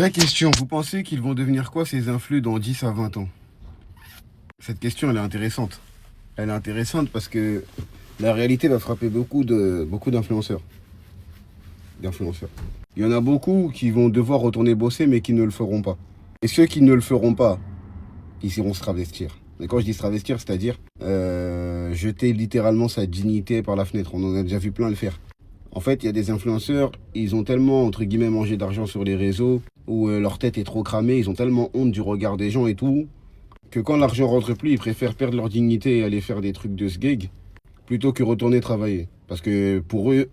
Vraie question, vous pensez qu'ils vont devenir quoi ces influx dans 10 à 20 ans? Cette question, elle est intéressante. Elle est intéressante parce que la réalité va frapper beaucoup d'influenceurs. Il y en a beaucoup qui vont devoir retourner bosser mais qui ne le feront pas. Et ceux qui ne le feront pas, ils iront se travestir. Et quand je dis se travestir, c'est-à-dire jeter littéralement sa dignité par la fenêtre. On en a déjà vu plein le faire. En fait, il y a des influenceurs, ils ont tellement, entre guillemets, mangé d'argent sur les réseaux, où leur tête est trop cramée, ils ont tellement honte du regard des gens et tout, que quand l'argent rentre plus, ils préfèrent perdre leur dignité et aller faire des trucs de sgeg, plutôt que retourner travailler. Parce que pour eux,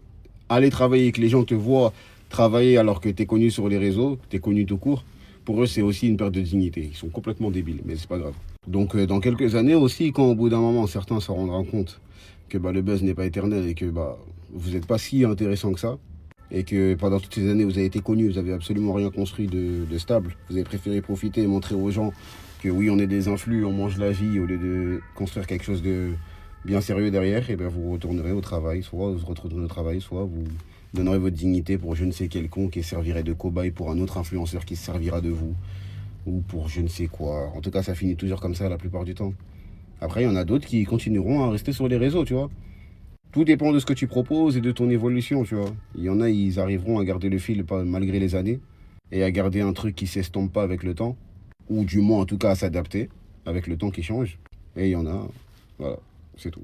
aller travailler et que les gens te voient travailler alors que tu es connu sur les réseaux, tu es connu tout court, pour eux, c'est aussi une perte de dignité. Ils sont complètement débiles, mais c'est pas grave. Donc, dans quelques années aussi, quand au bout d'un moment, certains se rendront compte que le buzz n'est pas éternel et que vous n'êtes pas si intéressant que ça, et que pendant toutes ces années, vous avez été connu, vous n'avez absolument rien construit de stable, vous avez préféré profiter et montrer aux gens que oui, on est des influx, on mange la vie, au lieu de construire quelque chose de bien sérieux derrière, et bien vous retournerez au travail, soit vous retournerez au travail, soit vous donnerez votre dignité pour je ne sais quel con qui servirait de cobaye pour un autre influenceur qui se servira de vous, ou pour je ne sais quoi. En tout cas, ça finit toujours comme ça la plupart du temps. Après, il y en a d'autres qui continueront à rester sur les réseaux, tu vois. Tout dépend de ce que tu proposes et de ton évolution, tu vois. Il y en a, ils arriveront à garder le fil malgré les années et à garder un truc qui s'estompe pas avec le temps, ou du moins en tout cas à s'adapter avec le temps qui change. Et il y en a, voilà, c'est tout.